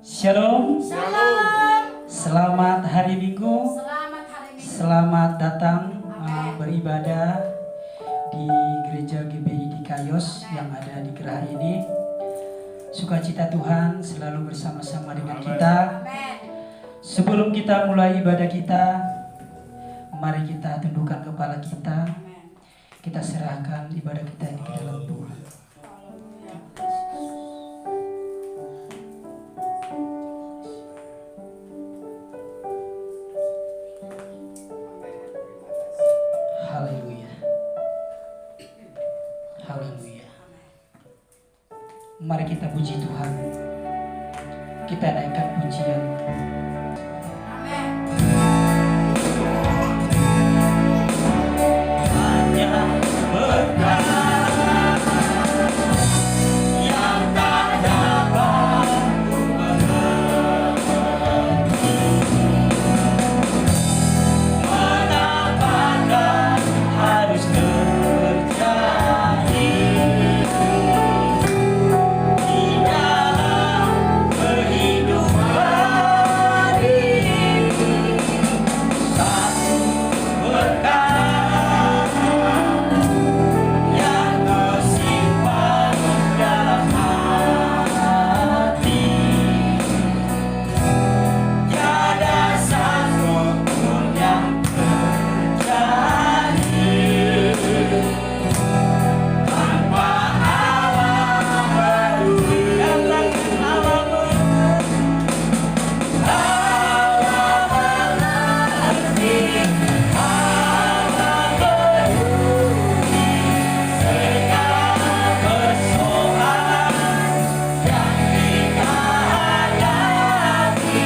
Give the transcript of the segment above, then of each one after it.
Shalom. Shalom. Selamat hari Minggu. Selamat hari Minggu. Selamat datang Amin. beribadah di Gereja GBI di Kayos yang ada di Geraha ini. Sukacita Tuhan selalu bersama-sama dengan kita. Amin. Sebelum kita mulai ibadah kita, mari kita tundukkan kepala kita. Amin. Kita serahkan ibadah kita ini ke dalam Tuhan. Haleluya. Haleluya. Mari kita puji Tuhan. Kita naikkan pujian. Amin. Hanya berkat yang tak dapat ku mengerti, menapakah harus terjadi di dalam kehidupan ini. Satu berkat yang tersimpan dalam hati, tiada satupun yang terjadi tanpa Allah peduli. Katakan Allah mengerti, Allah peduli segala persoalan yang kita hadapi.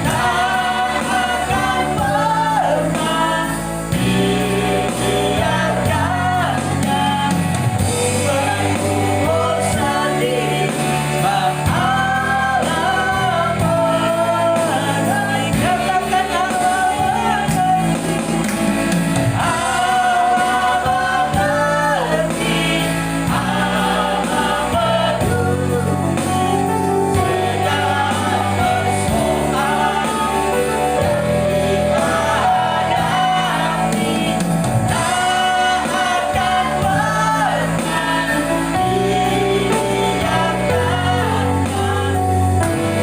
Tak akan pernah dibiarkannya berumur sendiri, sebab Allah mengerti. Katakan Allah mengerti. Allah mengerti, Allah peduli segala persoalan yang kita hadapi. Tak akan pernah dibiarkannya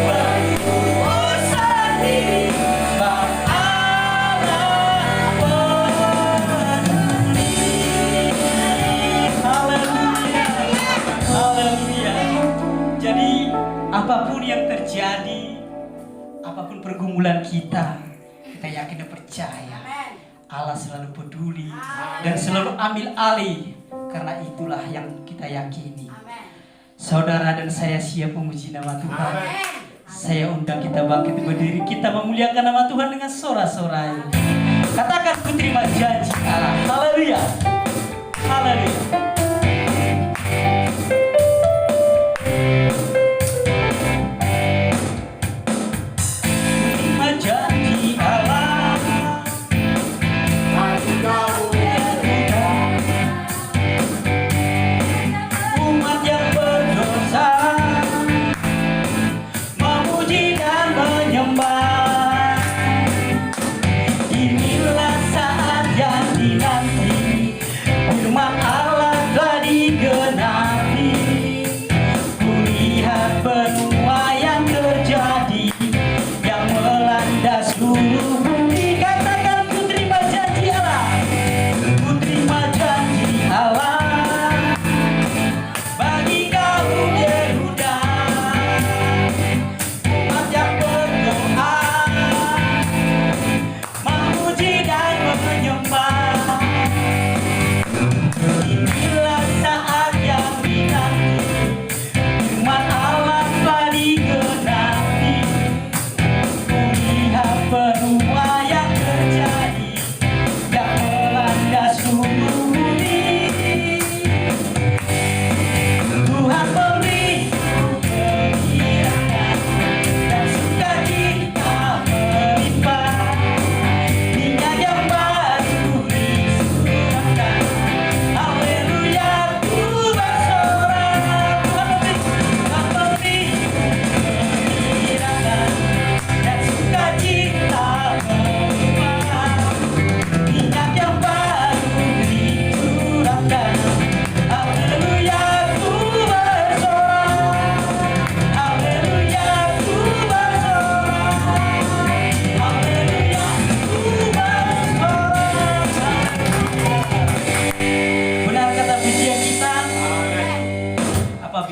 berumur sendiri, sebab Allah peduli. Haleluya. Haleluya. Jadi apapun yang terjadi, apapun pergumulan kita yakin dan percaya Amin. Allah selalu peduli dan selalu ambil alih. Karena itulah yang kita yakini. Amin. Saudara dan saya siap memuji nama Tuhan. Amin. Saya undang kita bangkit berdiri, kita memuliakan nama Tuhan dengan sorak-sorai. Katakan ku terima janji Allah. Haleluya. Haleluya. Terima janji Allah. Umat yang berdosa memuji dan menyembah. Inilah saat yang dinanti, firman Allah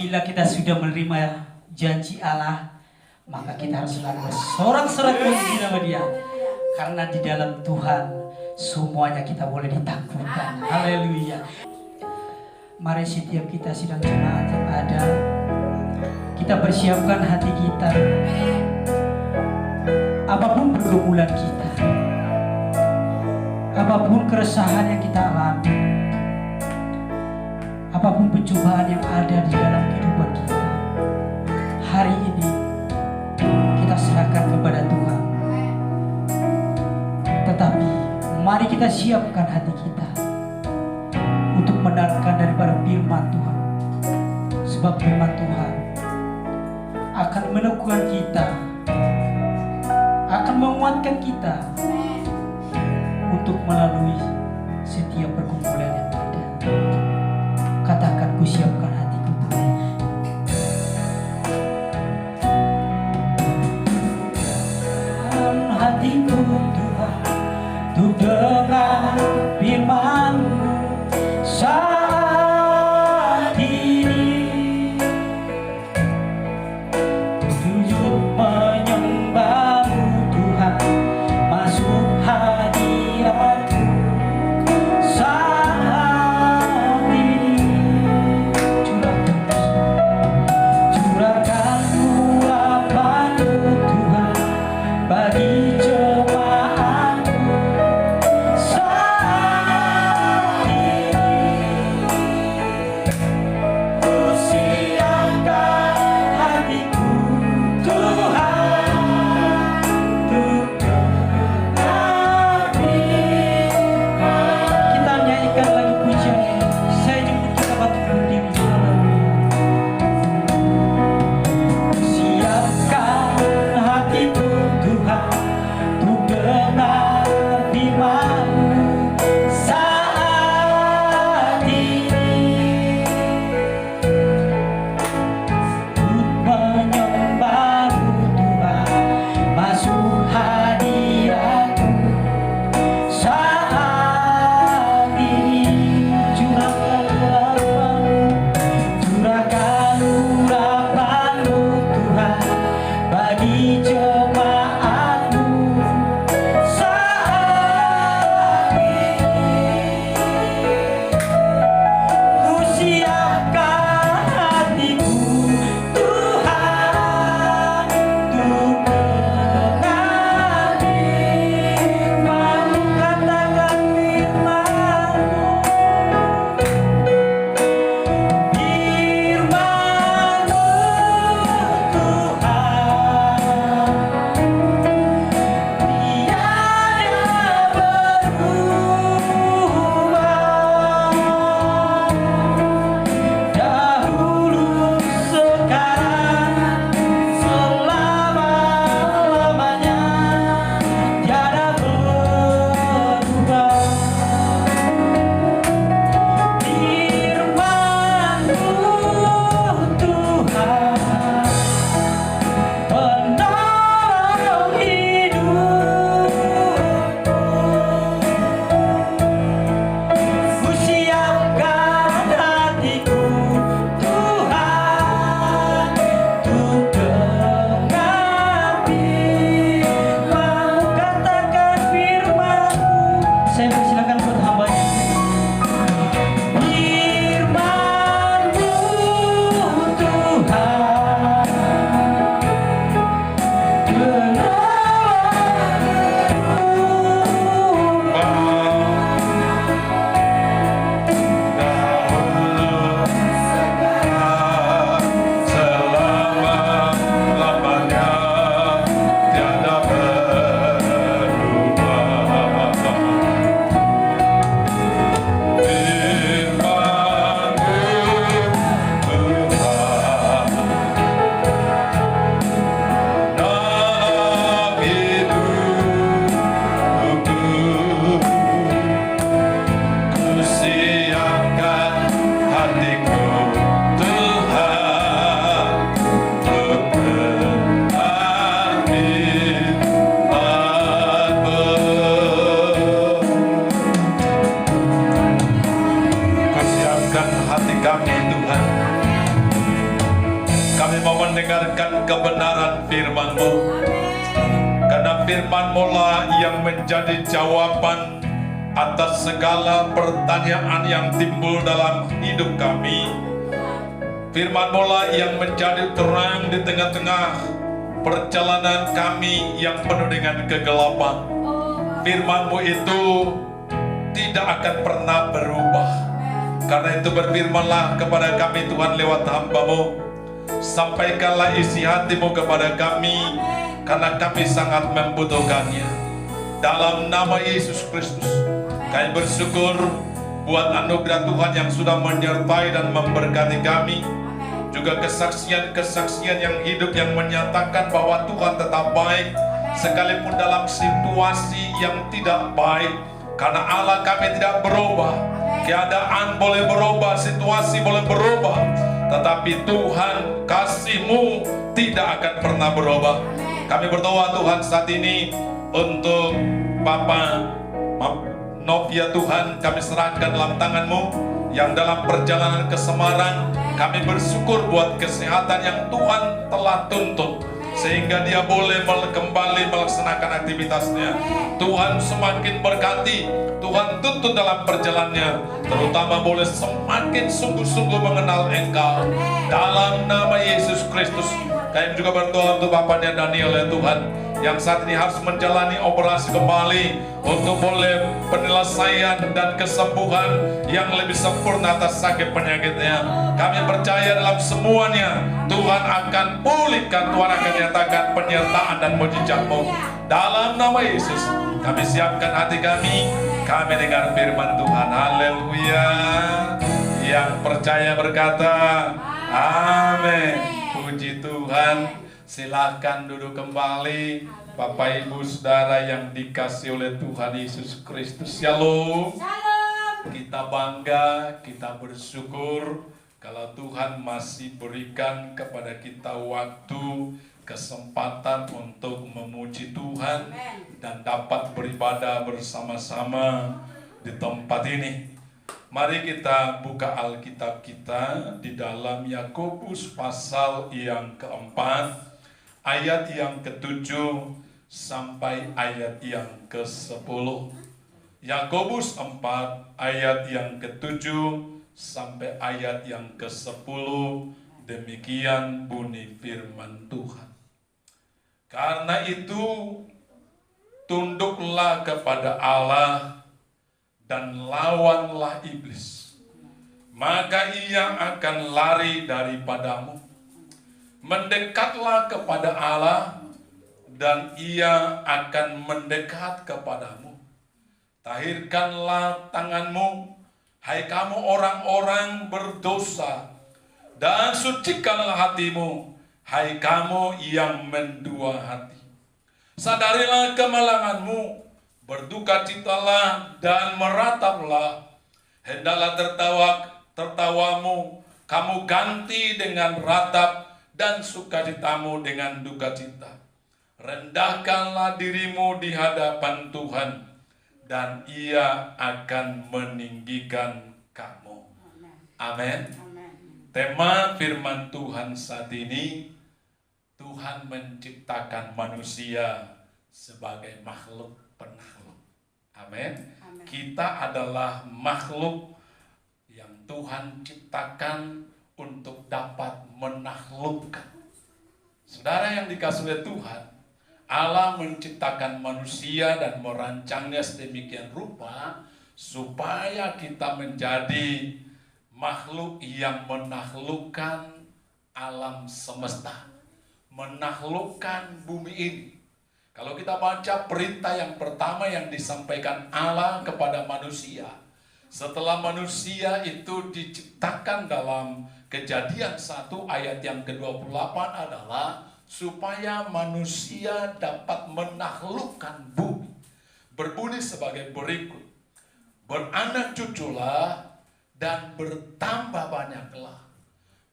apabila kita sudah menerima janji Allah, maka kita harus selalu bersorak-sorak puji nama Dia. Karena di dalam Tuhan semuanya kita boleh ditaklukkan. Haleluya. Mari setiap kita sidang jemaat yang ada, kita persiapkan hati kita. Apapun pergumulan kita, apapun keresahan yang kita alami, apapun pencobaan yang ada di dalam kehidupan kita, hari ini kita serahkan kepada Tuhan. Tetapi mari kita siapkan hati kita untuk mendengarkan daripada firman Tuhan. Sebab firman Tuhan akan meneguhkan kita, akan menguatkan kita untuk melalui setiap pergumulan yang ada. Katakan, ku siapkan hatiku Tuhan. Hatiku Tuhan, untuk dengar firman-Mu saat ini. Sujud menyembah-Mu Tuhan, masuk hadirat-Mu saat ini. Curahkan urapan-Mu Tuhan bagi jemaat-Mu saat ini. Ku siapkan hatiku Tuhan, untuk dengar firman. Kita nyanyikan lagi pujian ini. Saya jemput kita batu berdiri. Siapkan hatiku Tuhan, untuk dengar firman-Mu saat ini. Untuk menyembah-Mu Tuhan, masuk hadirat-Mu saat ini. Curahkan urapan-Mu Tuhan bagi jemaat-Mu saat ini. Ku siapkan hatiku Tuhan, untuk dengar firman-Mu. Katakan firman-Mu, firman-Mu Kami mau mendengarkan kebenaran firman-Mu. Karena firman-Mu lah yang menjadi jawaban atas segala pertanyaan yang timbul dalam hidup kami. Firman-Mu lah yang menjadi terang di tengah-tengah perjalanan kami yang penuh dengan kegelapan. Firman-Mu itu tidak akan pernah berubah. Karena itu berfirmanlah kepada kami Tuhan lewat hamba-Mu. Sampaikanlah isi hati-Mu kepada kami, karena kami sangat membutuhkannya. Dalam nama Yesus Kristus, kami bersyukur buat anugerah Tuhan yang sudah menyertai dan memberkati kami. Juga kesaksian-kesaksian yang hidup yang menyatakan bahwa Tuhan tetap baik sekalipun dalam situasi yang tidak baik. Karena Allah kami tidak berubah. Keadaan boleh berubah, situasi boleh berubah, tetapi Tuhan kasih-Mu tidak akan pernah berubah. Kami berdoa Tuhan saat ini untuk Papa Novia Tuhan, kami serahkan dalam tangan-Mu yang dalam perjalanan ke Semarang. Kami bersyukur buat kesehatan yang Tuhan telah tuntut, sehingga dia boleh kembali melaksanakan aktivitasnya. Tuhan semakin berkati, Tuhan tuntut dalam perjalanannya, terutama boleh semakin sungguh-sungguh mengenal Engkau. Dalam nama Yesus Kristus, kami juga berdoa untuk Bapaknya Daniel ya Tuhan, yang saat ini harus menjalani operasi kembali untuk boleh penyelesaian dan kesembuhan yang lebih sempurna atas sakit penyakitnya. Kami percaya dalam semuanya Tuhan akan pulihkan, Tuhan akan nyatakan penyertaan dan mujizat-Mu. Dalam nama Yesus, kami siapkan hati kami dengar firman Tuhan. Haleluya. Yang percaya berkata amin. Puji Tuhan. Silakan duduk kembali, Bapak Ibu Saudara yang dikasihi oleh Tuhan Yesus Kristus. Shalom. Kita bangga, kita bersyukur kalau Tuhan masih berikan kepada kita waktu, kesempatan untuk memuji Tuhan dan dapat beribadah bersama-sama di tempat ini. Mari kita buka Alkitab kita di dalam Yakobus pasal yang keempat, ayat yang ke-7 sampai ayat yang ke-10. Yakobus 4 ayat yang ke-7 sampai ayat yang ke-10. Demikian bunyi firman Tuhan. Karena itu tunduklah kepada Allah dan lawanlah iblis, maka ia akan lari daripadamu. Mendekatlah kepada Allah dan ia akan mendekat kepadamu. Tahirkanlah tanganmu, hai kamu orang-orang berdosa, dan sucikanlah hatimu, hai kamu yang mendua hati. Sadarilah kemalanganmu, berdukacitalah dan merataplah. Hendaklah tertawamu kamu ganti dengan ratap, dan sukacitamu dengan dukacita. Rendahkanlah dirimu di hadapan Tuhan, dan Ia akan meninggikan kamu. Amin. Tema firman Tuhan saat ini, Tuhan menciptakan manusia sebagai makhluk penakluk. Amin. Kita adalah makhluk yang Tuhan ciptakan untuk dapat menaklukkan. Saudara yang dikasihi oleh Tuhan, Allah menciptakan manusia dan merancangnya sedemikian rupa supaya kita menjadi makhluk yang menaklukkan alam semesta, menaklukkan bumi ini. Kalau kita baca perintah yang pertama yang disampaikan Allah kepada manusia, setelah manusia itu diciptakan dalam Kejadian 1 ayat yang ke-28 adalah supaya manusia dapat menaklukkan bumi. Berbunyi sebagai berikut: beranak cuculah dan bertambah banyaklah,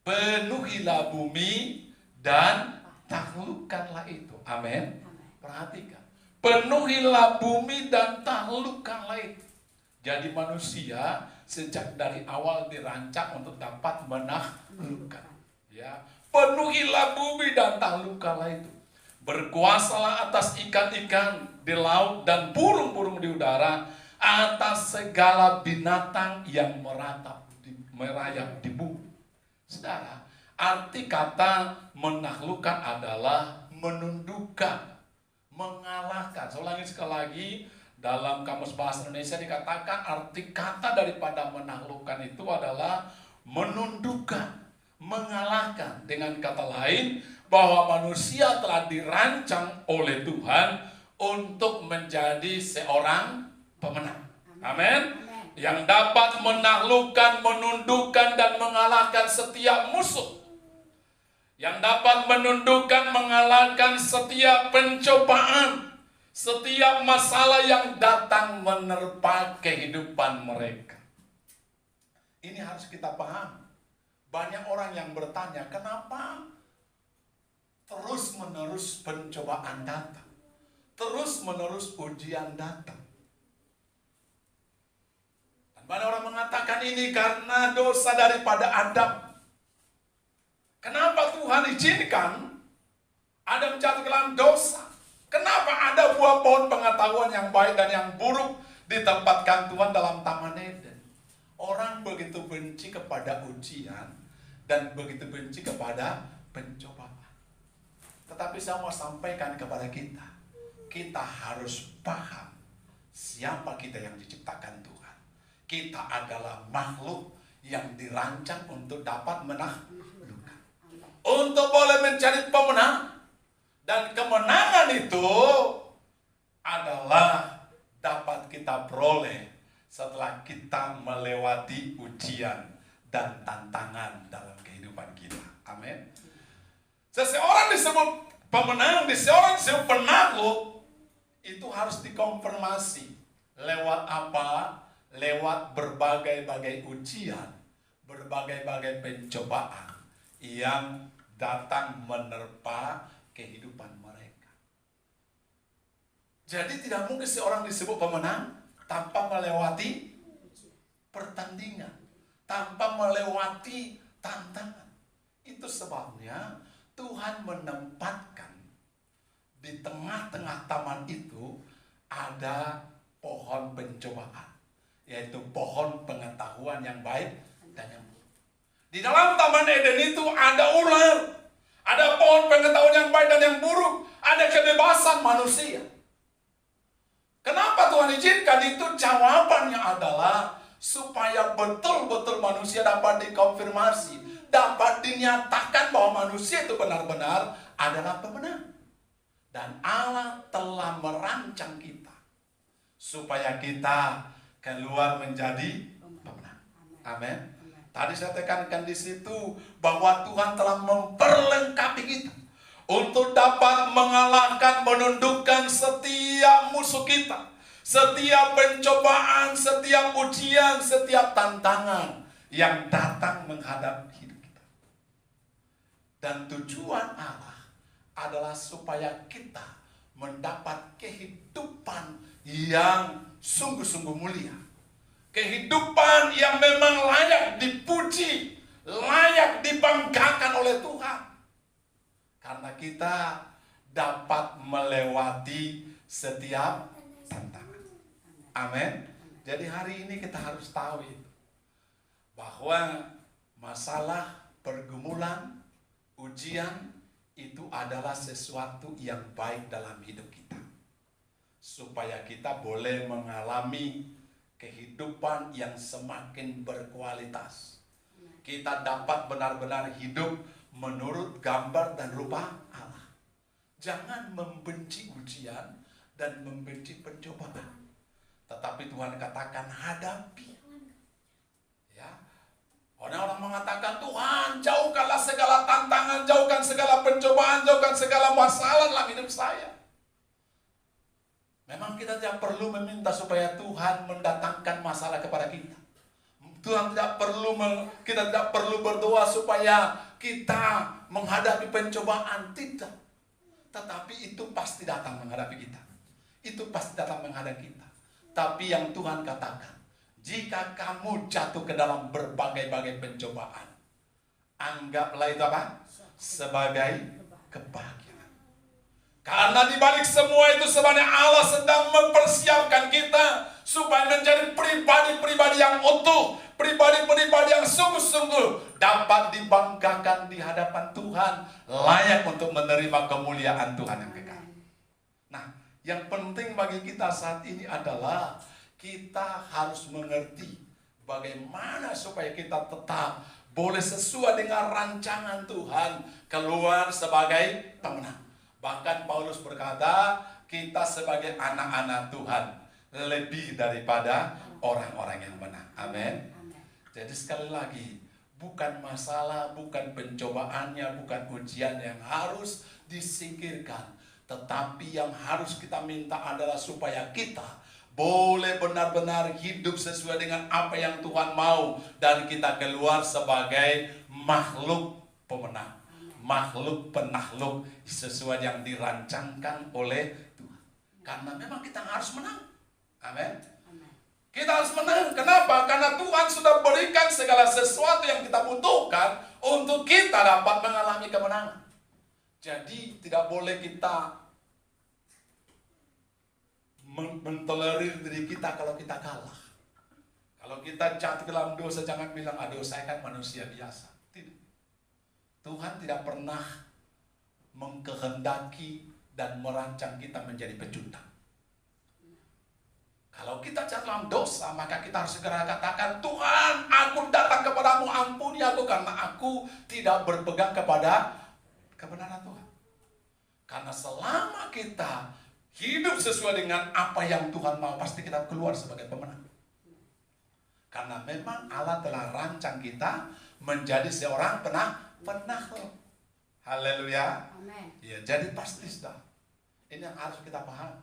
penuhilah bumi dan taklukkanlah itu. Amin. Perhatikan, penuhilah bumi dan taklukkanlah itu. Jadi manusia sejak dari awal dirancang untuk dapat menaklukkan. Ya, penuhi Penuhilah bumi dan tahlukalah itu. Berkuasalah atas ikan-ikan di laut dan burung-burung di udara, atas segala binatang yang merayap di bumi. Saudara, arti kata menaklukkan adalah menundukkan, mengalahkan. Saya ulangi sekali lagi, dalam Kamus Bahasa Indonesia dikatakan arti kata daripada menaklukkan itu adalah menundukkan, mengalahkan. Dengan kata lain, bahwa manusia telah dirancang oleh Tuhan untuk menjadi seorang pemenang. Amin. Yang dapat menaklukkan, menundukkan, dan mengalahkan setiap musuh. Yang dapat menundukkan, mengalahkan setiap pencobaan, setiap masalah yang datang menerpa kehidupan mereka. Ini harus kita paham. Banyak orang yang bertanya, kenapa terus-menerus pencobaan datang? Terus-menerus ujian datang. Dan banyak orang mengatakan ini karena dosa daripada Adam. Kenapa Tuhan izinkan Adam jatuh ke dalam dosa? Kenapa ada buah pohon pengetahuan yang baik dan yang buruk ditempatkan Tuhan dalam Taman Eden? Orang begitu benci kepada ujian dan begitu benci kepada pencobaan. Tetapi saya mau sampaikan kepada kita, kita harus paham siapa kita yang diciptakan Tuhan. Kita adalah makhluk yang dirancang untuk dapat menaklukkan, untuk boleh mencari pemenang. Dan kemenangan itu adalah dapat kita peroleh setelah kita melewati ujian dan tantangan dalam kehidupan kita. Amin. Seseorang disebut pemenang, seseorang disebut penakluk, itu harus dikonfirmasi. Lewat apa? Lewat berbagai-bagai ujian, berbagai-bagai pencobaan yang datang menerpa kehidupan mereka. Jadi tidak mungkin seorang disebut pemenang tanpa melewati pertandingan, tanpa melewati tantangan. Itu sebabnya Tuhan menempatkan di tengah-tengah taman itu ada pohon pencobaan, yaitu pohon pengetahuan yang baik dan yang buruk. Di dalam Taman Eden itu ada ular, ada pohon pengetahuan yang baik dan yang buruk, ada kebebasan manusia. Kenapa Tuhan izinkan itu? Jawabannya adalah supaya betul-betul manusia dapat dikonfirmasi, dapat dinyatakan bahwa manusia itu benar-benar adalah pemenang. Dan Allah telah merancang kita supaya kita keluar menjadi pemenang. Amin. Tadi saya tekankan di situ bahwa Tuhan telah memperlengkapi kita untuk dapat mengalahkan, menundukkan setiap musuh kita, setiap pencobaan, setiap ujian, setiap tantangan yang datang menghadap hidup kita. Dan tujuan Allah adalah supaya kita mendapat kehidupan yang sungguh-sungguh mulia. Kehidupan yang memang layak dipuji, layak dibanggakan oleh Tuhan. Karena kita dapat melewati setiap tantangan. Amin. Jadi hari ini kita harus tahu itu, bahwa masalah, pergumulan, ujian itu adalah sesuatu yang baik dalam hidup kita. Supaya kita boleh mengalami kehidupan yang semakin berkualitas. Kita dapat benar-benar hidup menurut gambar dan rupa Allah. Jangan membenci ujian dan membenci pencobaan. Tetapi Tuhan katakan hadapi. Ya. Orang-orang mengatakan, Tuhan jauhkanlah segala tantangan, jauhkan segala pencobaan, jauhkan segala masalah dalam hidup saya. Memang kita tidak perlu meminta supaya Tuhan mendatangkan masalah kepada kita. Tuhan kita tidak perlu berdoa supaya kita menghadapi pencobaan, tidak. Tetapi itu pasti datang menghadapi kita. Itu pasti datang menghadapi kita. Tapi yang Tuhan katakan, jika kamu jatuh ke dalam berbagai-bagai pencobaan, anggaplah itu apa? sebagai kebahagiaan. Karena di balik semua itu sebenarnya Allah sedang mempersiapkan kita supaya menjadi pribadi-pribadi yang utuh, pribadi-pribadi yang sungguh-sungguh dapat dibanggakan di hadapan Tuhan, layak untuk menerima kemuliaan Tuhan yang kekal. Nah, yang penting bagi kita saat ini adalah kita harus mengerti bagaimana supaya kita tetap boleh sesuai dengan rancangan Tuhan keluar sebagai pemenang. Bahkan Paulus berkata, kita sebagai anak-anak Tuhan lebih daripada orang-orang yang menang. Amin. Jadi sekali lagi, bukan masalah, bukan pencobaannya, bukan ujian yang harus disingkirkan. Tetapi yang harus kita minta adalah supaya kita boleh benar-benar hidup sesuai dengan apa yang Tuhan mau. Dan kita keluar sebagai makhluk pemenang. Makhluk penakluk sesuai yang dirancangkan oleh Tuhan. Karena memang kita harus menang. Amin. Kita harus menang. Kenapa? Karena Tuhan sudah berikan segala sesuatu yang kita butuhkan untuk kita dapat mengalami kemenangan. Jadi tidak boleh kita mentolerir diri kita kalau kita kalah. Kalau kita jatuh dalam dosa, jangan bilang, aduh saya kan manusia biasa. Tidak. Tuhan tidak pernah mengkehendaki dan merancang kita menjadi pecundang. Kalau kita jatuh dalam dosa, maka kita harus segera katakan, Tuhan, aku datang kepadamu, ampuni aku karena aku tidak berpegang kepada kebenaran Tuhan. Karena selama kita hidup sesuai dengan apa yang Tuhan mau, pasti kita keluar sebagai pemenang. Karena memang Allah telah rancang kita menjadi seorang penakluk. Haleluya. Ya, jadi pasti sudah. Ini yang harus kita paham.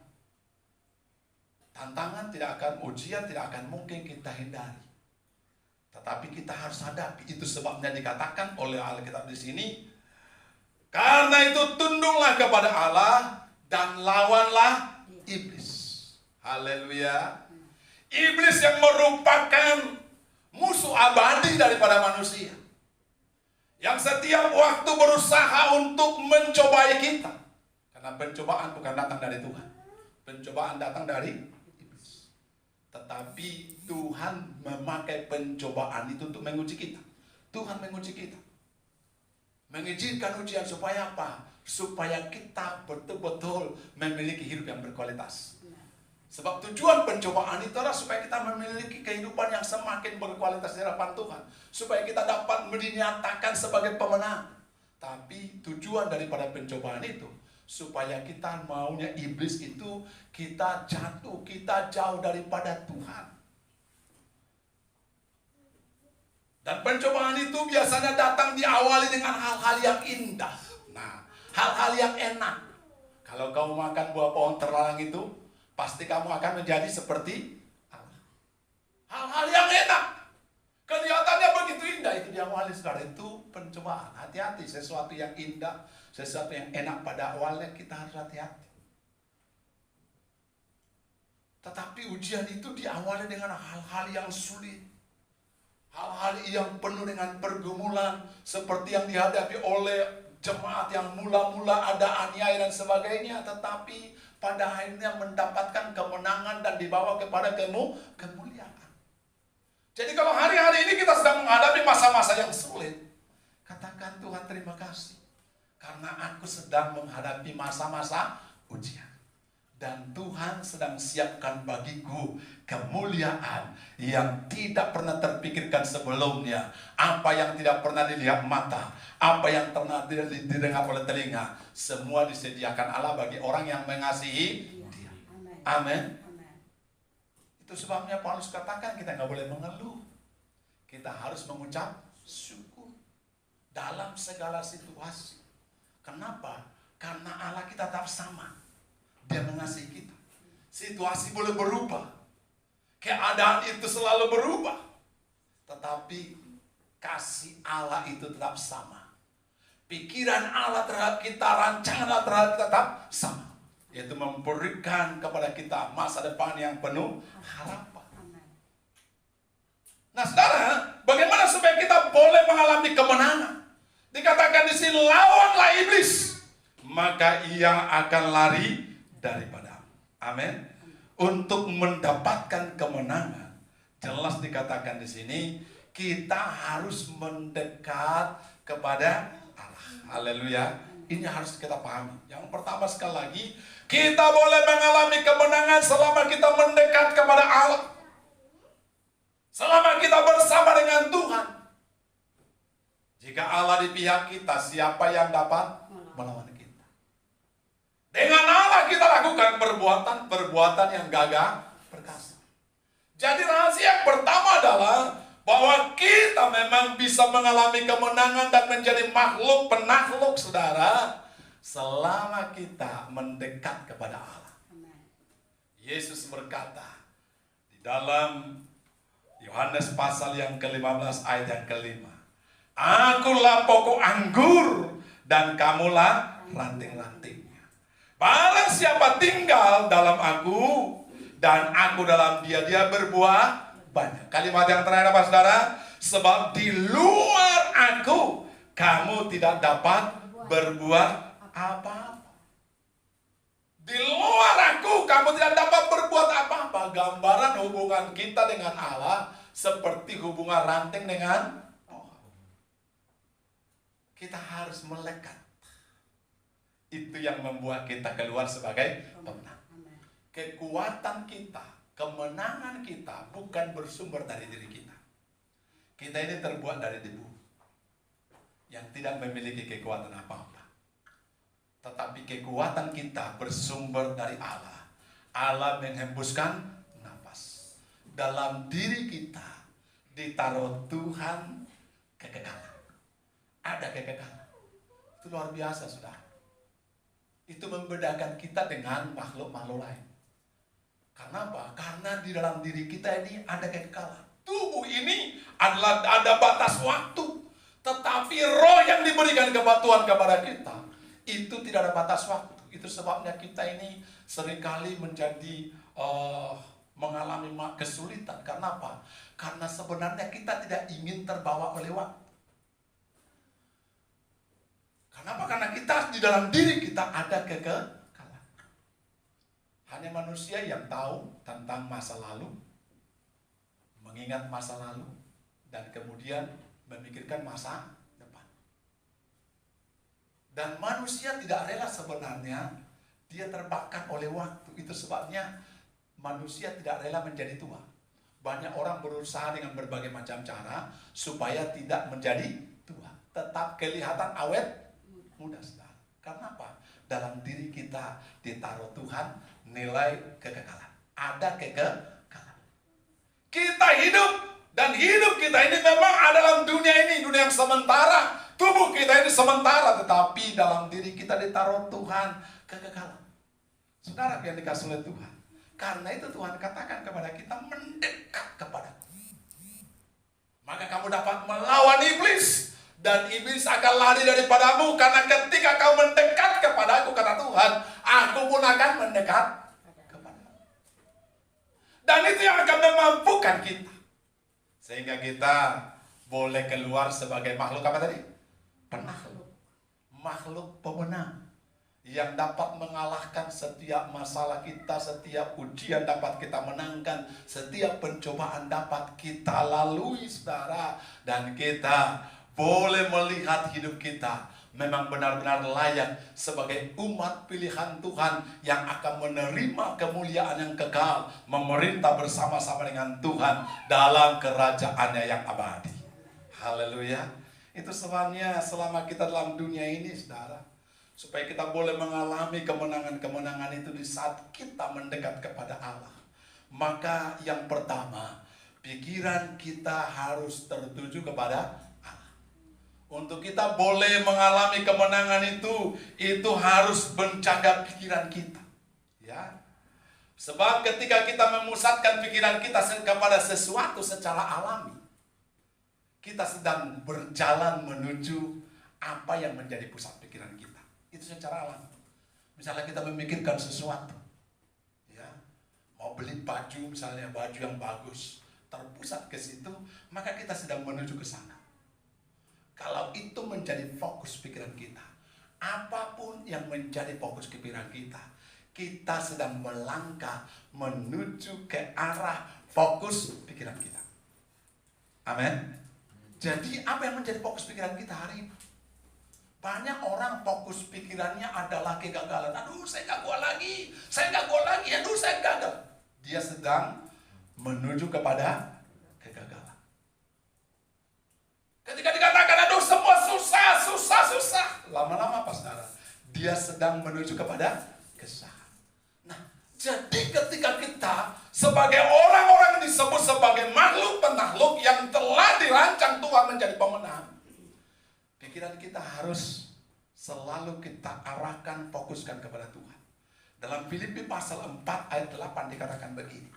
Tantangan tidak akan, ujian tidak akan mungkin kita hindari. Tetapi kita harus hadapi. Itu sebabnya dikatakan oleh Alkitab di sini. Karena itu tunduklah kepada Allah dan lawanlah iblis. Haleluya. Iblis yang merupakan musuh abadi daripada manusia. Yang setiap waktu berusaha untuk mencobai kita. Karena pencobaan bukan datang dari Tuhan. Pencobaan datang dari iblis. Tetapi Tuhan memakai pencobaan itu untuk menguji kita. Tuhan menguji kita. Mengizinkan ujian supaya apa? Supaya kita betul-betul memiliki hidup yang berkualitas. Sebab tujuan pencobaan itu adalah supaya kita memiliki kehidupan yang semakin berkualitas di hadapan Tuhan. Supaya kita dapat dinyatakan sebagai pemenang. Tapi tujuan daripada pencobaan itu, supaya kita maunya iblis itu, kita jatuh, kita jauh daripada Tuhan. Dan pencobaan itu biasanya datang diawali dengan hal-hal yang indah. Nah, hal-hal yang enak. Kalau kamu makan buah pohon terlarang itu, pasti kamu akan menjadi seperti Allah. Hal-hal yang enak. Kelihatannya begitu indah, itu diawali saudara. Itu pencobaan. Hati-hati, sesuatu yang indah, sesuatu yang enak pada awalnya kita harus hati-hati. Tetapi ujian itu diawali dengan hal-hal yang sulit. Hal-hal yang penuh dengan pergumulan. Seperti yang dihadapi oleh jemaat yang mula-mula ada aniaya dan sebagainya. Tetapi pada akhirnya mendapatkan kemenangan dan dibawa kepada kemuliaan. Jadi kalau hari-hari ini kita sedang menghadapi masa-masa yang sulit, katakan Tuhan terima kasih. Karena aku sedang menghadapi masa-masa ujian. Dan Tuhan sedang siapkan bagiku kemuliaan yang tidak pernah terpikirkan sebelumnya. Apa yang tidak pernah dilihat mata, apa yang pernah didengar oleh telinga, semua disediakan Allah bagi orang yang mengasihi Dia. Amin. Itu sebabnya Paulus katakan kita nggak boleh mengeluh. Kita harus mengucap syukur dalam segala situasi. Kenapa? Karena Allah kita tetap sama. Dia mengasihi kita. Situasi boleh berubah. Keadaan itu selalu berubah. Tetapi kasih Allah itu tetap sama. Pikiran Allah terhadap kita, rancangan Allah terhadap kita tetap sama. Yaitu memberikan kepada kita masa depan yang penuh harapan. Nah saudara, bagaimana supaya kita boleh mengalami kemenangan? Dikatakan di sini, lawanlah iblis, maka ia akan lari daripadamu. Amin. Untuk mendapatkan kemenangan, jelas dikatakan di sini, kita harus mendekat kepada Allah. Haleluya. Ini harus kita pahami. Yang pertama sekali lagi, kita boleh mengalami kemenangan selama kita mendekat kepada Allah. Selama kita bersama dengan Tuhan. Jika Allah di pihak kita, siapa yang dapat melawan kita? Dengan Allah kita lakukan perbuatan yang gagah perkasa. Jadi rahasia yang pertama adalah bahwa kita memang bisa mengalami kemenangan dan menjadi makhluk penakluk, saudara, selama kita mendekat kepada Allah. Yesus berkata di dalam Yohanes pasal yang ke-15 ayat yang ke-5, Akulah pokok anggur dan kamulah ranting-rantingnya. Barang siapa tinggal dalam aku dan aku dalam dia, dia berbuah banyak. Kalimat yang terakhir apa, saudara? Sebab di luar aku kamu tidak dapat berbuat apa-apa. Di luar aku kamu tidak dapat berbuat apa-apa. Gambaran hubungan kita dengan Allah seperti hubungan ranting dengan pohon. Kita harus melekat. Itu yang membuat kita keluar sebagai pemenang. Kekuatan kita, kemenangan kita bukan bersumber dari diri kita. Kita ini terbuat dari debu yang tidak memiliki kekuatan apa-apa. Tetapi kekuatan kita bersumber dari Allah. Allah menghembuskan nafas. Dalam diri kita ditaruh Tuhan kekekalan. Ada kekekalan. Itu luar biasa, saudara. Itu membedakan kita dengan makhluk-makhluk lain. Kenapa? Karena di dalam diri kita ini ada kekekalan. Tubuh ini adalah ada batas waktu. Tetapi roh yang diberikan Tuhan kepada kita, itu tidak ada batas waktu. Itu sebabnya kita ini seringkali menjadi mengalami kesulitan. Kenapa? Karena sebenarnya kita tidak ingin terbawa oleh waktu. Kenapa? Karena kita di dalam diri kita ada kekekalan. Hanya manusia yang tahu tentang masa lalu, mengingat masa lalu, dan kemudian memikirkan masa depan. Dan manusia tidak rela sebenarnya dia terbakar oleh waktu. Itu sebabnya manusia tidak rela menjadi tua. Banyak orang berusaha dengan berbagai macam cara supaya tidak menjadi tua, tetap kelihatan awet muda, saudara. Karena apa? Dalam diri kita ditaruh Tuhan nilai kekekalan. Ada kekekalan. Kita hidup, dan hidup kita ini memang ada dalam dunia ini, dunia yang sementara. Tubuh kita ini sementara, tetapi dalam diri kita ditaruh Tuhan kekekalan. Saudara yang dikasih oleh Tuhan. Karena itu Tuhan katakan kepada kita, mendekat kepadaku. Maka kamu dapat melawan iblis. Dan iblis akan lari daripadamu. Karena ketika kau mendekat kepadaku, kata Tuhan, aku pun akan mendekat kepadamu. Dan itu yang akan memampukan kita. Sehingga kita boleh keluar sebagai makhluk apa tadi? Penakluk. Makhluk pemenang. Yang dapat mengalahkan setiap masalah kita, setiap ujian dapat kita menangkan, setiap pencobaan dapat kita lalui, saudara. Dan kita boleh melihat hidup kita memang benar-benar layak sebagai umat pilihan Tuhan yang akan menerima kemuliaan yang kekal, memerintah bersama-sama dengan Tuhan dalam kerajaannya yang abadi. Haleluya. Itu sebabnya selama kita dalam dunia ini, saudara, supaya kita boleh mengalami kemenangan-kemenangan itu di saat kita mendekat kepada Allah. Maka yang pertama, pikiran kita harus tertuju kepada Allah. Untuk kita boleh mengalami kemenangan itu harus menjaga pikiran kita. Ya. Sebab ketika kita memusatkan pikiran kita kepada sesuatu secara alami, kita sedang berjalan menuju apa yang menjadi pusat pikiran kita. Itu secara alami. Misalnya kita memikirkan sesuatu, ya, mau beli baju, misalnya baju yang bagus, terpusat ke situ, maka kita sedang menuju ke sana. Kalau itu menjadi fokus pikiran kita, apapun yang menjadi fokus pikiran kita, kita sedang melangkah menuju ke arah fokus pikiran kita. Amin. Jadi apa yang menjadi fokus pikiran kita hari ini? Banyak orang fokus pikirannya adalah kegagalan. Aduh, saya nggak gol lagi. Aduh, saya gagal. Dia sedang menuju kepada kegagalan. Ketika dikatakan, aduh, semua susah. Lama-lama apa saudara? Dia sedang menuju kepada kesusahan. Nah, jadi ketika kita sebagai orang-orang disebut sebagai makhluk penakluk yang telah dirancang Tuhan menjadi pemenang, pikiran kita harus selalu kita arahkan, fokuskan kepada Tuhan. Dalam Filipi pasal 4 ayat 8 dikatakan begini.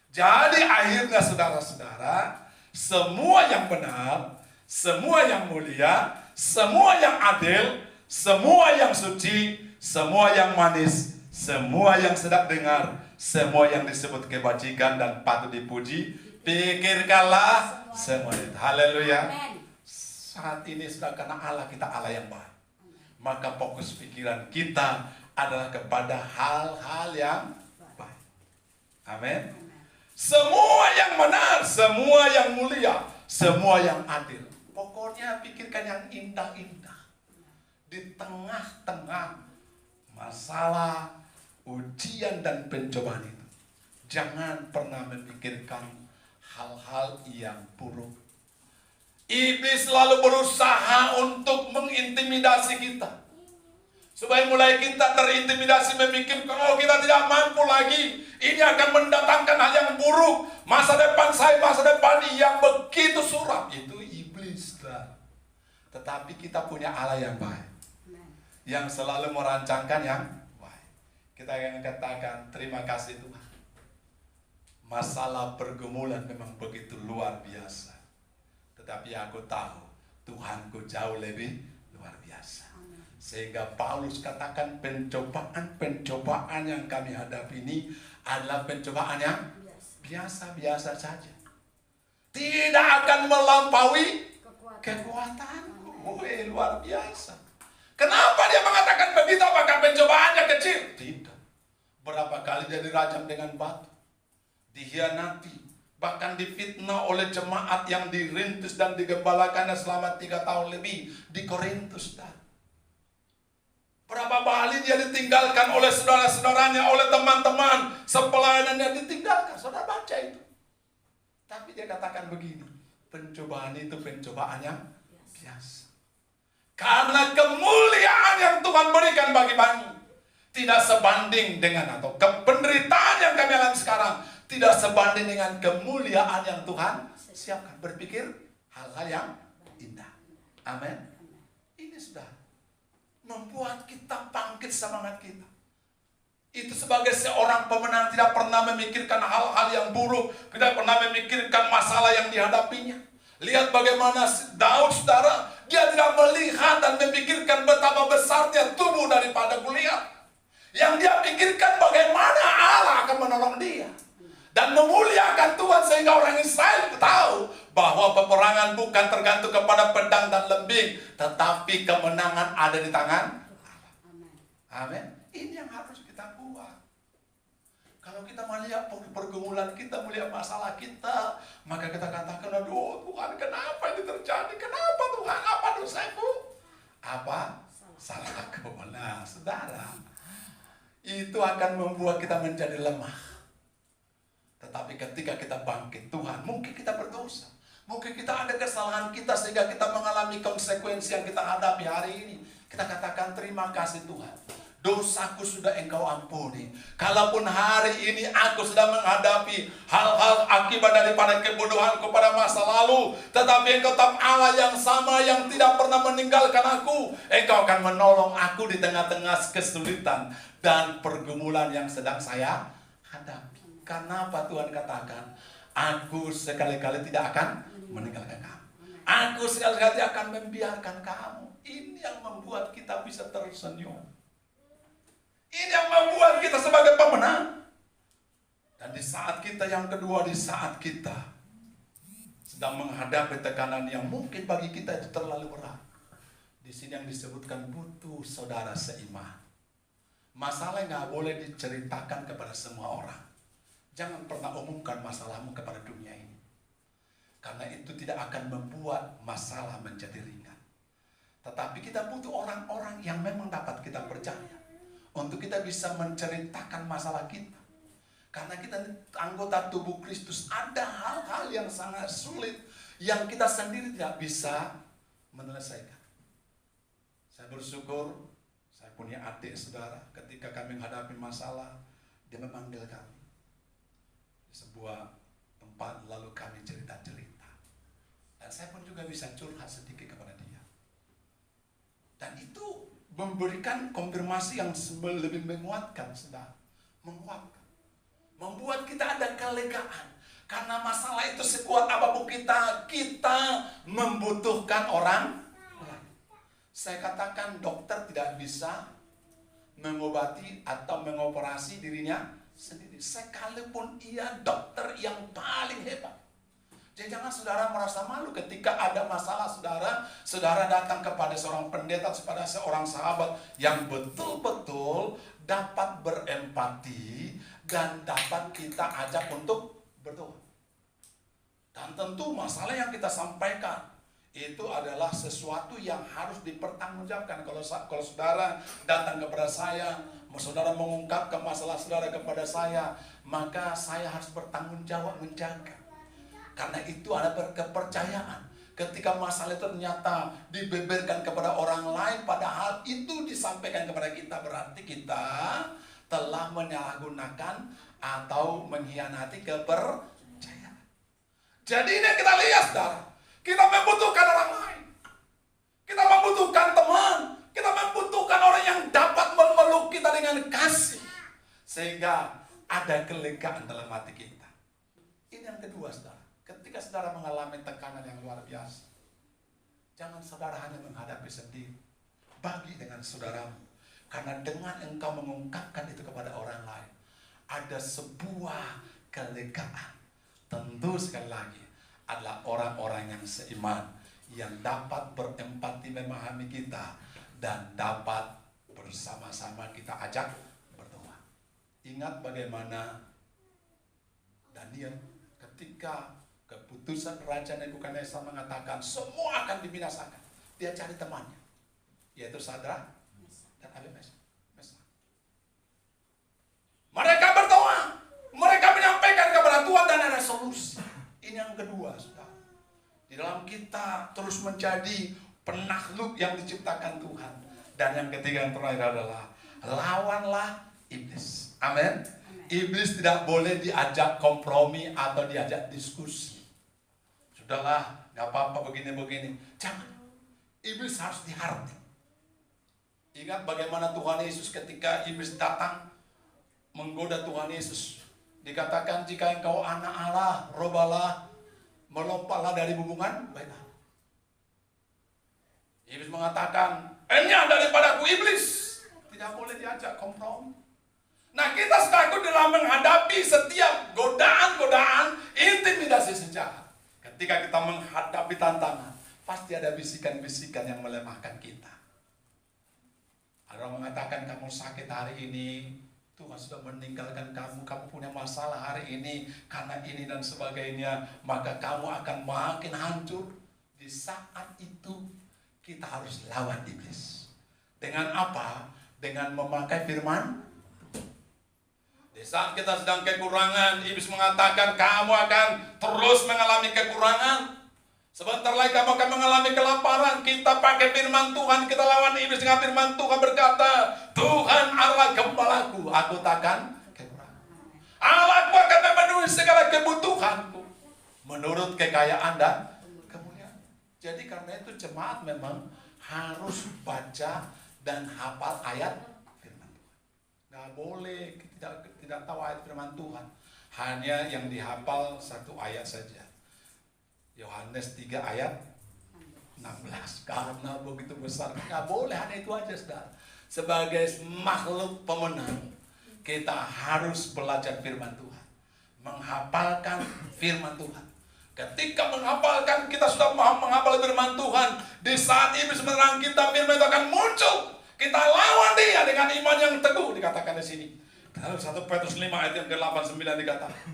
Jadi akhirnya saudara-saudara, semua yang benar, semua yang mulia, semua yang adil, semua yang suci, semua yang manis, semua yang sedap dengar, semua yang disebut kebajikan dan patut dipuji, pikirkanlah semua itu. Haleluya. Saat ini sudah karena Allah kita Allah yang baik, maka fokus pikiran kita adalah kepada hal-hal yang baik. Amin. Semua yang benar, semua yang mulia, semua yang adil. Pokoknya pikirkan yang indah-indah. Di tengah-tengah masalah, ujian dan pencobaan itu, jangan pernah memikirkan hal-hal yang buruk. Iblis selalu berusaha untuk mengintimidasi kita, supaya mulai kita terintimidasi memikirkan, oh kita tidak mampu lagi, ini akan mendatangkan hal yang buruk, masa depan saya, masa depan yang begitu suram. Itu iblis. Tetapi kita punya Allah yang baik, yang selalu merancangkan yang baik. Kita akan katakan terima kasih Tuhan. Masalah pergumulan memang begitu luar biasa, tetapi aku tahu Tuhanku jauh lebih luar biasa. Sehingga Paulus katakan pencobaan yang kami hadapi ini adalah pencobaan yang biasa-biasa saja, tidak akan melampaui kekuatanku. Luar biasa. Kenapa dia mengatakan begitu? Apakah pencobaannya kecil? Tidak. Berapa kali dia dirajam dengan batu, dikhianati, bahkan difitnah oleh jemaat yang dirintis dan digembalakannya selama 3 tahun lebih di Korintus. Berapa kali dia ditinggalkan oleh saudara-saudaranya, oleh teman-teman sepelayanannya, ditinggalkan. Saudara baca itu. Tapi dia katakan begini, pencobaan itu pencobaan yang biasa. Karena kemuliaan yang Tuhan berikan bagi kami tidak sebanding dengan, atau penderitaan yang kami alami sekarang tidak sebanding dengan kemuliaan yang Tuhan siapkan. Berpikir hal-hal yang indah. Amin. Ini sudah membuat kita bangkit semangat kita. Itu sebagai seorang pemenang tidak pernah memikirkan hal-hal yang buruk, tidak pernah memikirkan masalah yang dihadapinya. Lihat bagaimana Daud, saudara, dia tidak melihat dan memikirkan betapa besarnya tubuh daripada Goliat. Yang dia pikirkan bagaimana Allah akan menolong dia dan memuliakan Tuhan, sehingga orang Israel tahu bahwa peperangan bukan tergantung kepada pedang dan lembing, tetapi kemenangan ada di tangan Allah. Amin. Ini yang harus kita buat. Kalau kita melihat pergumulan kita, melihat masalah kita, maka kita katakan, aduh Tuhan, kenapa ini terjadi? Kenapa Tuhan? Apa dosaku? Apa salahku? Nah, saudara, itu akan membuat kita menjadi lemah. Tetapi ketika kita bangkit, Tuhan, mungkin kita berdosa, mungkin kita ada kesalahan kita sehingga kita mengalami konsekuensi yang kita hadapi hari ini. Kita katakan terima kasih Tuhan, dosaku sudah Engkau ampuni. Kalaupun hari ini aku sedang menghadapi hal-hal akibat daripada kebodohanku pada masa lalu, tetapi Engkau tetap Allah yang sama, yang tidak pernah meninggalkan aku. Engkau akan menolong aku di tengah-tengah kesulitan dan pergumulan yang sedang saya hadapi. Kenapa Tuhan katakan, aku sekali-kali tidak akan meninggalkan kamu, aku sekali-kali akan membiarkan kamu. Ini yang membuat kita bisa tersenyum. Ini yang membuat kita sebagai pemenang. Dan di saat kita yang kedua, di saat kita sedang menghadapi tekanan yang mungkin bagi kita itu terlalu berat. Di sini yang disebutkan butuh saudara seiman. Masalah nggak boleh diceritakan kepada semua orang. Jangan pernah umumkan masalahmu kepada dunia ini. Karena itu tidak akan membuat masalah menjadi ringan. Tetapi kita butuh orang-orang yang memang dapat kita percaya. Untuk kita bisa menceritakan masalah kita. Karena kita anggota tubuh Kristus, ada hal-hal yang sangat sulit yang kita sendiri tidak bisa menyelesaikan. Saya bersyukur saya punya adik saudara, ketika kami menghadapi masalah, dia memanggil kami di sebuah tempat, lalu kami cerita-cerita. Dan saya pun juga bisa curhat sedikit kepada dia. Dan itu memberikan konfirmasi yang lebih menguatkan, saudara. Menguatkan. Membuat kita ada kelegaan. Karena masalah itu sekuat apapun kita membutuhkan orang. Saya katakan dokter tidak bisa mengobati atau mengoperasi dirinya sendiri. Sekalipun ia dokter yang paling hebat. Jadi jangan saudara merasa malu ketika ada masalah saudara datang kepada seorang pendeta, kepada seorang sahabat yang betul-betul dapat berempati dan dapat kita ajak untuk berdoa. Dan tentu masalah yang kita sampaikan itu adalah sesuatu yang harus dipertanggungjawabkan. Kalau saudara datang kepada saya, saudara mengungkapkan masalah saudara kepada saya, maka saya harus bertanggung jawab menjaga. Karena itu ada kepercayaan. Ketika masalah itu ternyata dibeberkan kepada orang lain, padahal itu disampaikan kepada kita, berarti kita telah menyalahgunakan atau mengkhianati kepercayaan. Jadi ini kita lihat, saudara. Kita membutuhkan orang lain. Kita membutuhkan teman. Kita membutuhkan orang yang dapat memeluk kita dengan kasih. Sehingga ada kelegaan dalam hati kita. Ini yang kedua, saudara. Ketika saudara mengalami tekanan yang luar biasa, jangan saudara hanya menghadapi sendiri. Bagi dengan saudaramu. Karena dengan engkau mengungkapkan itu kepada orang lain, ada sebuah kelegaan. Tentu sekali lagi, adalah orang-orang yang seiman, yang dapat berempati memahami kita, dan dapat bersama-sama kita ajak berdoa. Ingat bagaimana Daniel ketika keputusan Raja Nebukadnezar mengatakan semua akan dibinasakan. Dia cari temannya, yaitu Sadrak dan Abednego. Mereka berdoa, mereka menyampaikan kepada Tuhan dan ada solusi. Ini yang kedua, saudara. Di dalam kita terus menjadi penakluk yang diciptakan Tuhan. Dan yang ketiga yang terakhir adalah lawanlah iblis. Amin. Iblis tidak boleh diajak kompromi atau diajak diskusi. Sudahlah, gak apa-apa begini-begini. Jangan. Iblis harus dihardik. Ingat bagaimana Tuhan Yesus ketika iblis datang menggoda Tuhan Yesus. Dikatakan jika engkau anak Allah, robalah, melompatlah dari bumbungan baiklah. Iblis mengatakan, enyah daripadaku iblis. Tidak boleh diajak kompromi. Nah, kita sekarang dalam menghadapi setiap godaan-godaan intimidasi sejahat. Ketika kita menghadapi tantangan, pasti ada bisikan-bisikan yang melemahkan kita. Ada orang mengatakan kamu sakit hari ini, Tuhan sudah meninggalkan kamu, kamu punya masalah hari ini, karena ini dan sebagainya, maka kamu akan makin hancur. Di saat itu, kita harus lawan iblis. Dengan apa? Dengan memakai firman. Di saat kita sedang kekurangan, iblis mengatakan kamu akan terus mengalami kekurangan. Sebentar lagi kamu akan mengalami kelaparan. Kita pakai firman Tuhan, kita lawan iblis dengan firman Tuhan berkata, Tuhan Allah gembalaku, aku takkan kekurangan. Allahku akan memenuhi segala kebutuhanku menurut kekayaan dan kemuliaan. Jadi karena itu jemaat memang harus baca dan hafal ayat firman Tuhan. Nggak boleh tidak tahu ayat firman Tuhan. Hanya yang dihafal satu ayat saja. Yohanes 3 ayat 16. Karena begitu besar, nggak boleh hanya itu aja, saudara. Sebagai makhluk pemenang, kita harus belajar firman Tuhan, menghafalkan firman Tuhan. Ketika menghafalkan, kita sudah menghafal firman Tuhan. Di saat iblis menyerang kita, firman itu akan muncul. Kita lawan dia dengan iman yang teguh, dikatakan di sini. Dalam 1 Petrus 5 ayat yang ke-8-9 dikatakan.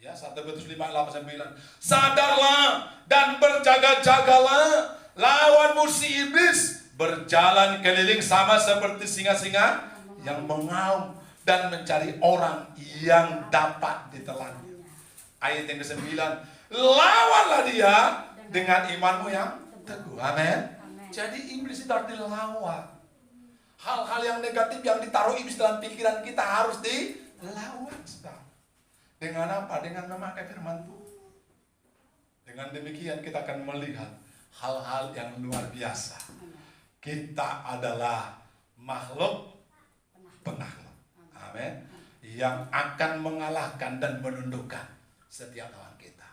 Ya, 1 Petrus 5 ayat 8-9. Sadarlah dan berjaga-jagalah, lawan musuh iblis berjalan keliling sama seperti singa-singa yang mengaum dan mencari orang yang dapat ditelannya. Ayat yang ke-9, lawanlah dia dengan imanmu yang teguh. Amin. Jadi iblis itu harus dilawan. Hal-hal yang negatif yang ditaruh iblis dalam pikiran kita harus dilawan. Dengan apa? Dengan memakai firman Tuhan. Dengan demikian kita akan melihat hal-hal yang luar biasa. Kita adalah makhluk penakluk. Amin. Yang akan mengalahkan dan menundukkan setiap lawan kita.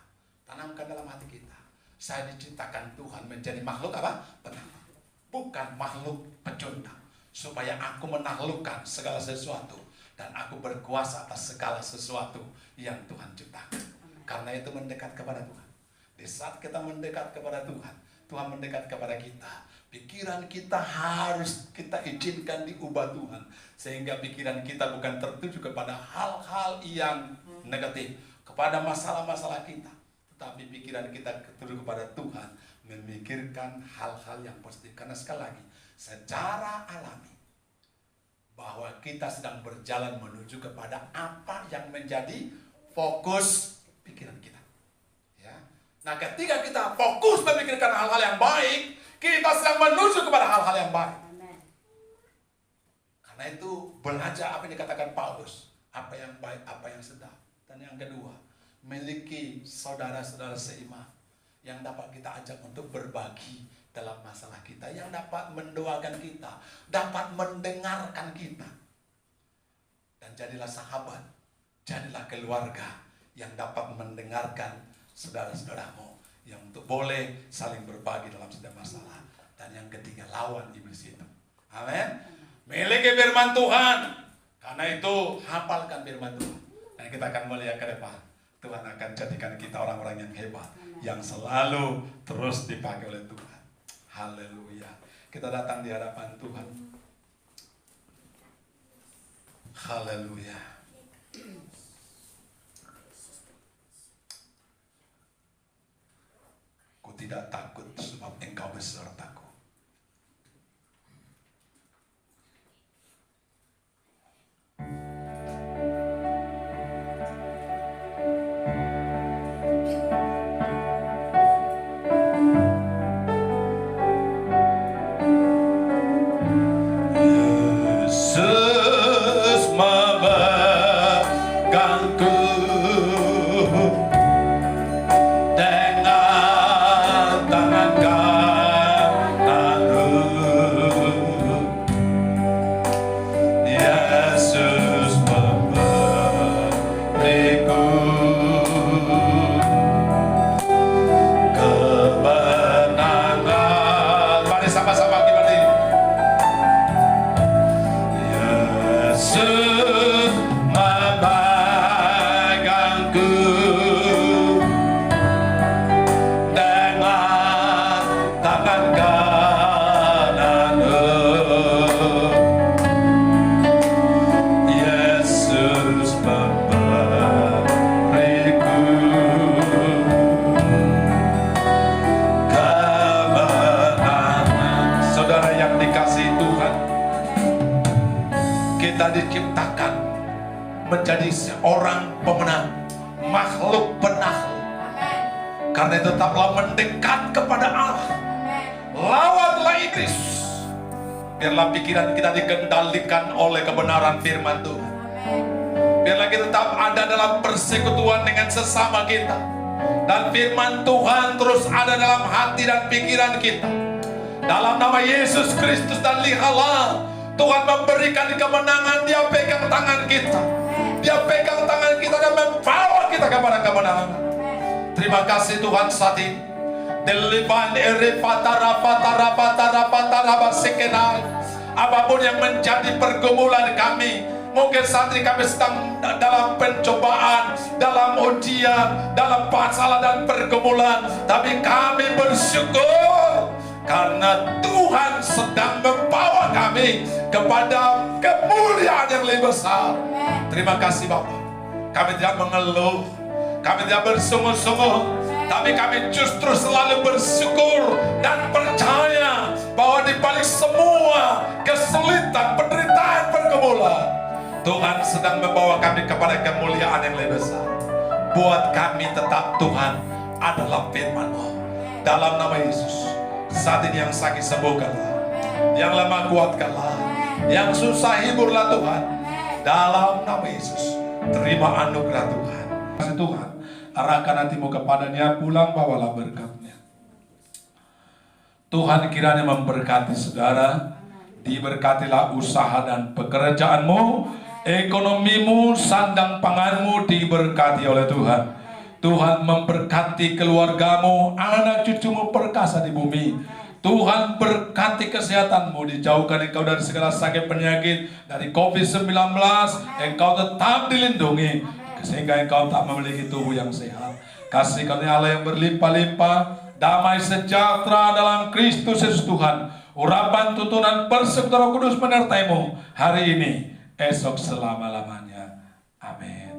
Tanamkan dalam hati kita. Saya diciptakan Tuhan menjadi makhluk apa? Penakluk. Bukan makhluk pecundang. Supaya aku menaklukkan segala sesuatu. Dan aku berkuasa atas segala sesuatu yang Tuhan ciptakan. Karena itu mendekat kepada Tuhan. Di saat kita mendekat kepada Tuhan, Tuhan mendekat kepada kita. Pikiran kita harus kita izinkan diubah Tuhan. Sehingga pikiran kita bukan tertuju kepada hal-hal yang negatif. Kepada masalah-masalah kita. Tetapi pikiran kita tertuju kepada Tuhan. Memikirkan hal-hal yang positif. Karena sekali lagi, secara alami bahwa kita sedang berjalan menuju kepada apa yang menjadi fokus pikiran kita. Ya. Nah, ketika kita fokus memikirkan hal-hal yang baik, kita sedang menuju kepada hal-hal yang baik. Karena itu belajar apa yang dikatakan Paulus, apa yang baik, apa yang sedap. Dan yang kedua, miliki saudara-saudara seiman yang dapat kita ajak untuk berbagi dalam masalah kita, yang dapat mendoakan kita, dapat mendengarkan kita. Dan jadilah sahabat, jadilah keluarga yang dapat mendengarkan saudara-saudaramu, yang untuk boleh saling berbagi dalam setiap masalah. Dan yang ketiga, lawan iblis itu. Amin. Miliki firman Tuhan. Karena itu hafalkan firman Tuhan. Dan kita akan melihat ke depan, Tuhan akan jadikan kita orang-orang yang hebat, yang selalu terus dipakai oleh Tuhan. Haleluya. Kita datang di hadapan Tuhan. Haleluya. Ku tidak takut sebab Engkau besertaku. Diciptakan menjadi seorang pemenang, makhluk penakluk. Karena itu tetaplah mendekat kepada Allah. Lawanlah iblis. Biarlah pikiran kita dikendalikan oleh kebenaran firman Tuhan. Biarlah kita tetap ada dalam persekutuan dengan sesama kita. Dan firman Tuhan terus ada dalam hati dan pikiran kita. Dalam nama Yesus Kristus dan lihatlah Tuhan memberikan kemenangan. Dia pegang tangan kita. Dia pegang tangan kita dan membawa kita kepada kemenangan. Terima kasih Tuhan saat ini. Apapun yang menjadi pergumulan kami, Mungkin saat ini kami sedang dalam pencobaan, dalam ujian, dalam masalah dan pergumulan. Tapi kami bersyukur karena Tuhan sedang membawa kami kepada kemuliaan yang lebih besar. Terima kasih Bapak. Kami tidak mengeluh, kami tidak bersungguh-sungguh, tapi kami justru selalu bersyukur dan percaya bahwa di balik semua kesulitan, penderitaan, pergumulan, Tuhan sedang membawa kami kepada kemuliaan yang lebih besar. Buat kami tetap Tuhan adalah firman-Mu. Dalam nama Yesus, saat ini yang sakit sembuhkanlah, yang lemah kuatkanlah, yang susah hiburlah Tuhan. Dalam nama Yesus, terima anugerah Tuhan. Kasih Tuhan, arahkan hatimu kepadanya, pulang bawalah berkat-Nya. Tuhan kiranya memberkati saudara, diberkatilah usaha dan pekerjaanmu, ekonomimu, sandang panganmu diberkati oleh Tuhan. Tuhan memberkati keluargamu, anak cucumu perkasa di bumi. Tuhan berkati kesehatanmu, dijauhkan engkau dari segala sakit penyakit, dari COVID-19, engkau tetap dilindungi, sehingga engkau tak memiliki tubuh yang sehat. Kasih karunia Allah yang berlimpah-limpah, damai sejahtera dalam Kristus Yesus Tuhan, urapan tuntunan persekutuan Roh Kudus menyertaimu hari ini, esok selama-lamanya. Amin.